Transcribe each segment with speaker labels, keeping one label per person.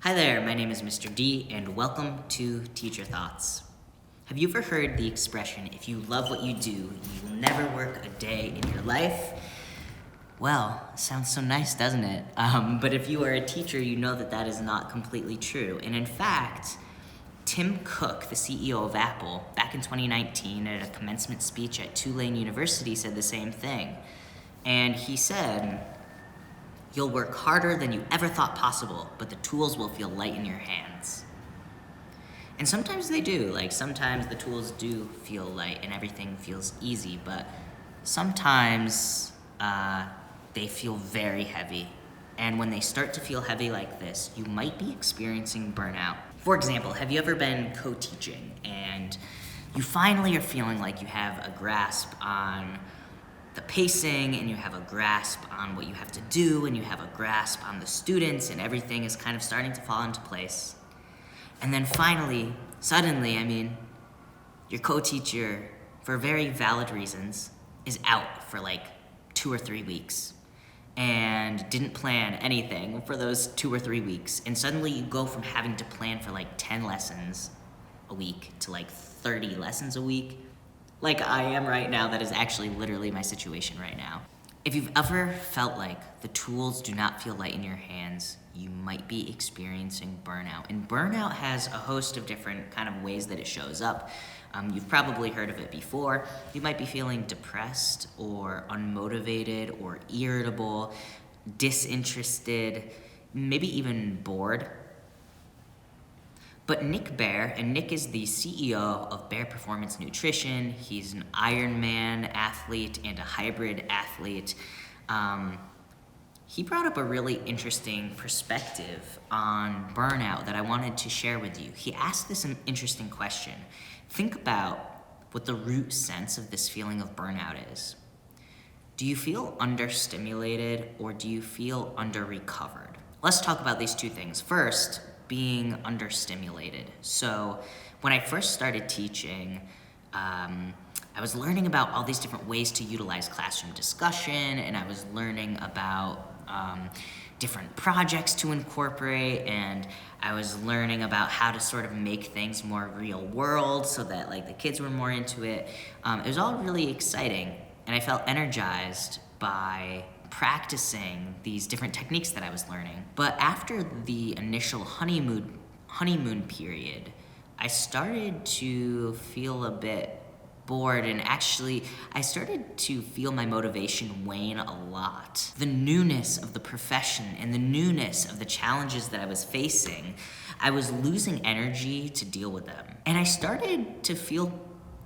Speaker 1: Hi there, my name is Mr.D, and welcome to Teacher Thoughts. Have you ever heard the expression, if you love what you do, you will never work a day in your life? Well, sounds so nice, doesn't it? But if you are a teacher, you know that that is not completely true. And in fact, Tim Cook, the CEO of Apple, back in 2019 at a commencement speech at Tulane University said the same thing. And he said, "You'll work harder than you ever thought possible, but the tools will feel light in your hands." And sometimes they do, sometimes the tools do feel light and everything feels easy, but sometimes they feel very heavy. And when they start to feel heavy like this, you might be experiencing burnout. For example, have you ever been co-teaching and you finally are feeling like you have a grasp on the pacing and you have a grasp on what you have to do and you have a grasp on the students and everything is kind of starting to fall into place. And then finally, suddenly, your co-teacher, for very valid reasons, is out for 2 or 3 weeks and didn't plan anything for those 2 or 3 weeks. And suddenly you go from having to plan for 10 lessons a week to 30 lessons a week. Like I am right now. That is actually literally my situation right now. If you've ever felt like the tools do not feel light in your hands, you might be experiencing burnout. And burnout has a host of different kind of ways that it shows up. You've probably heard of it before. You might be feeling depressed or unmotivated or irritable, disinterested, maybe even bored. But Nick Bare, and Nick is the CEO of Bare Performance Nutrition. He's an Ironman athlete and a hybrid athlete. He brought up a really interesting perspective on burnout that I wanted to share with you. He asked this interesting question. Think about what the root sense of this feeling of burnout is. Do you feel understimulated or do you feel under-recovered? Let's talk about these two things. First, being understimulated. So when I first started teaching, I was learning about all these different ways to utilize classroom discussion, and I was learning about different projects to incorporate, and I was learning about how to sort of make things more real world so that the kids were more into it. It was all really exciting, and I felt energized by practicing these different techniques that I was learning. But after the initial honeymoon period, I started to feel a bit bored, and actually I started to feel my motivation wane a lot. The newness of the profession and the newness of the challenges that I was facing, I was losing energy to deal with them. And I started to feel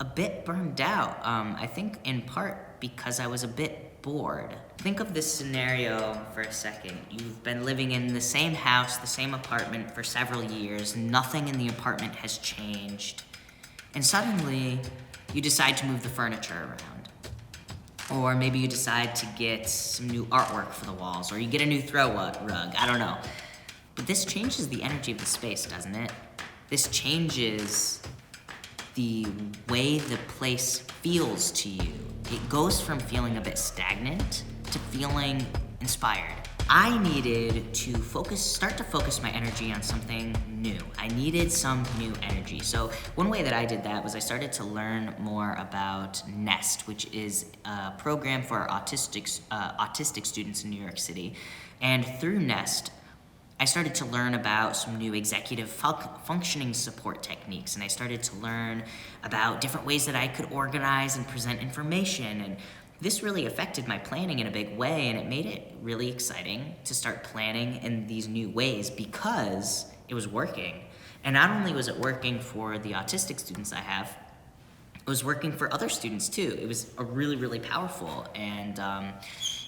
Speaker 1: a bit burned out, I think in part because I was a bit bored. Think of this scenario for a second. You've been living in the same house, the same apartment for several years. Nothing in the apartment has changed. And suddenly, you decide to move the furniture around. Or maybe you decide to get some new artwork for the walls, or you get a new throw rug, I don't know. But this changes the energy of the space, doesn't it? This changes the way the place feels to you. It goes from feeling a bit stagnant to feeling inspired. I needed to start to focus my energy on something new. I needed some new energy. So one way that I did that was I started to learn more about NEST, which is a program for autistic students in New York City. And through NEST, I started to learn about some new executive functioning support techniques, and I started to learn about different ways that I could organize and present information, and this really affected my planning in a big way, and it made it really exciting to start planning in these new ways because it was working. And not only was it working for the autistic students I have, it was working for other students too. It was really, really powerful, and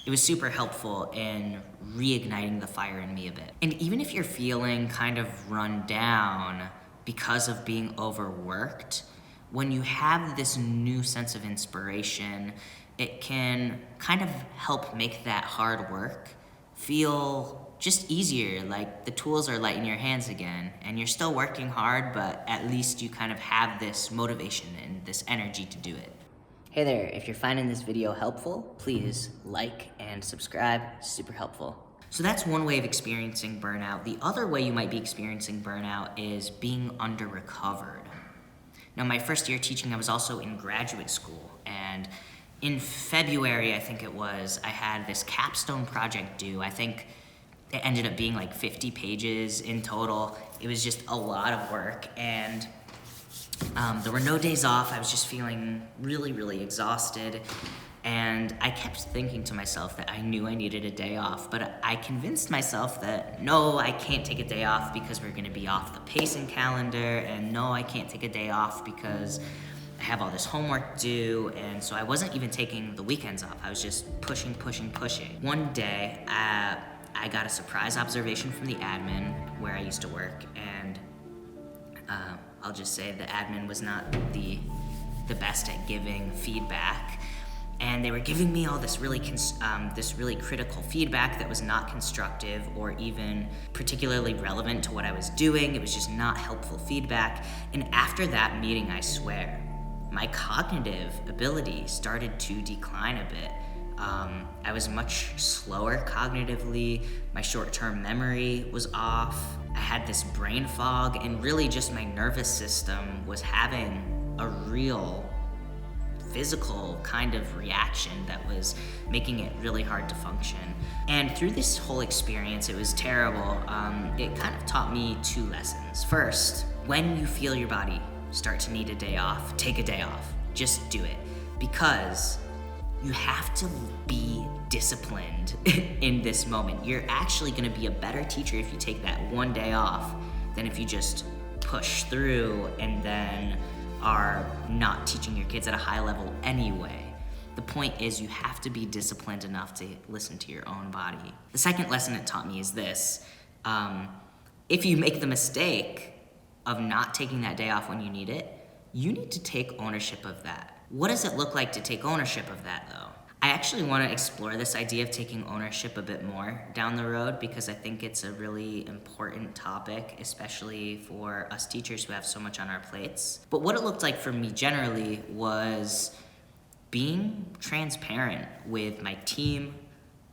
Speaker 1: it was super helpful in reigniting the fire in me a bit. And even if you're feeling kind of run down because of being overworked, when you have this new sense of inspiration, it can kind of help make that hard work feel just easier, like the tools are light in your hands again, and you're still working hard, but at least you kind of have this motivation and this energy to do it. Hey there, if you're finding this video helpful, please like and subscribe, super helpful. So that's one way of experiencing burnout. The other way you might be experiencing burnout is being under-recovered. Now, my first year teaching, I was also in graduate school, and in February, I think it was, I had this capstone project due. I think it ended up being like 50 pages in total. It was just a lot of work, and there were no days off. I was just feeling really, really exhausted. And I kept thinking to myself that I knew I needed a day off, but I convinced myself that no, I can't take a day off because we're gonna be off the pacing calendar, and no, I can't take a day off because I have all this homework due, and so I wasn't even taking the weekends off. I was just pushing. One day, I got a surprise observation from the admin where I used to work, and I'll just say the admin was not the best at giving feedback. And they were giving me all this really critical feedback that was not constructive or even particularly relevant to what I was doing. It was just not helpful feedback. And after that meeting, I swear, my cognitive ability started to decline a bit. I was much slower cognitively. My short-term memory was off. I had this brain fog, and really just my nervous system was having a real physical kind of reaction that was making it really hard to function. And through this whole experience, it was terrible. It kind of taught me two lessons. First, when you feel your body start to need a day off, take a day off. Just do it. Because you have to be disciplined in this moment. You're actually gonna be a better teacher if you take that one day off than if you just push through and then are not teaching your kids at a high level anyway. The point is you have to be disciplined enough to listen to your own body. The second lesson it taught me is this. If you make the mistake of not taking that day off when you need it, you need to take ownership of that. What does it look like to take ownership of that though? I actually want to explore this idea of taking ownership a bit more down the road because I think it's a really important topic, especially for us teachers who have so much on our plates. But what it looked like for me generally was being transparent with my team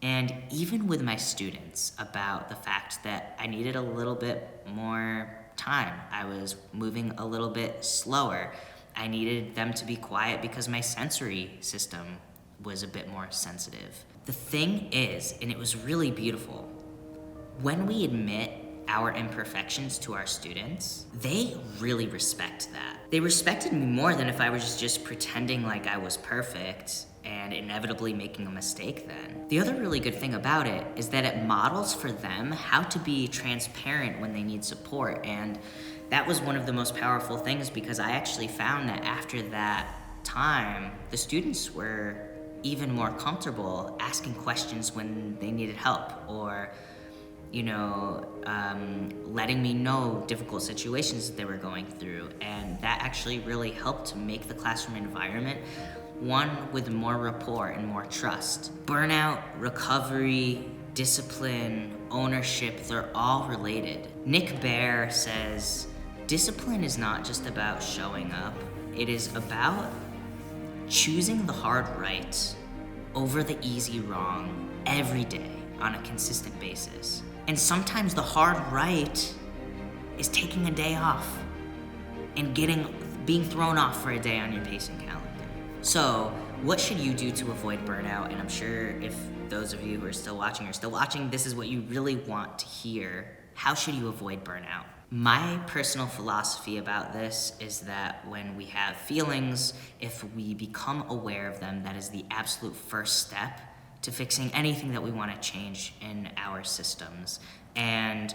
Speaker 1: and even with my students about the fact that I needed a little bit more time. I was moving a little bit slower. I needed them to be quiet because my sensory system was a bit more sensitive. The thing is, and it was really beautiful, when we admit our imperfections to our students, they really respect that. They respected me more than if I was just pretending like I was perfect and inevitably making a mistake then. The other really good thing about it is that it models for them how to be transparent when they need support, and that was one of the most powerful things because I actually found that after that time, the students were even more comfortable asking questions when they needed help or, letting me know difficult situations that they were going through. And that actually really helped to make the classroom environment one with more rapport and more trust. Burnout, recovery, discipline, ownership, they're all related. Nick Bear says, discipline is not just about showing up, it is about choosing the hard right over the easy wrong every day on a consistent basis. And sometimes the hard right is taking a day off and being thrown off for a day on your pacing calendar. So what should you do to avoid burnout? And I'm sure if those of you who are still watching, this is what you really want to hear. How should you avoid burnout? My personal philosophy about this is that when we have feelings, if we become aware of them, that is the absolute first step to fixing anything that we want to change in our systems. And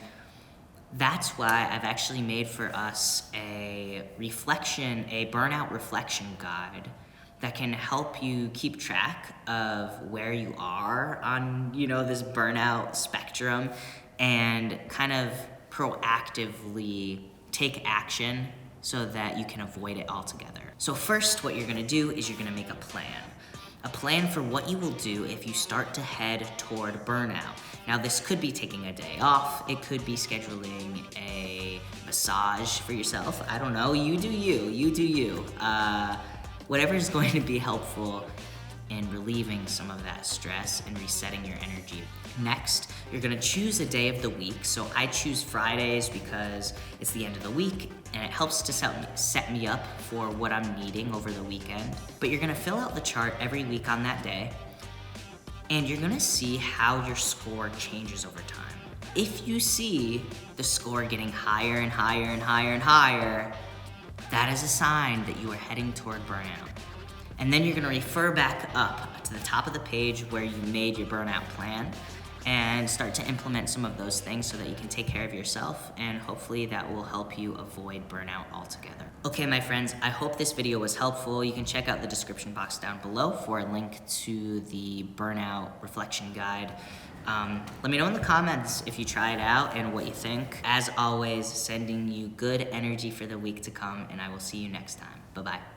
Speaker 1: that's why I've actually made for us a burnout reflection guide that can help you keep track of where you are on, this burnout spectrum and kind of proactively take action so that you can avoid it altogether. So first, what you're gonna do is you're gonna make a plan for what you will do if you start to head toward burnout. Now, this could be taking a day off. It could be scheduling a massage for yourself. I don't know, you do you. Whatever is going to be helpful in relieving some of that stress and resetting your energy. Next, you're gonna choose a day of the week. So I choose Fridays because it's the end of the week and it helps to set me up for what I'm needing over the weekend. But you're gonna fill out the chart every week on that day, and you're gonna see how your score changes over time. If you see the score getting higher and higher and higher and higher, that is a sign that you are heading toward burnout. And then you're gonna refer back up to the top of the page where you made your burnout plan and start to implement some of those things so that you can take care of yourself, and hopefully that will help you avoid burnout altogether. Okay, my friends, I hope this video was helpful. You can check out the description box down below for a link to the burnout reflection guide. Let me know in the comments if you try it out and what you think. As always, sending you good energy for the week to come, and I will see you next time. Bye-bye.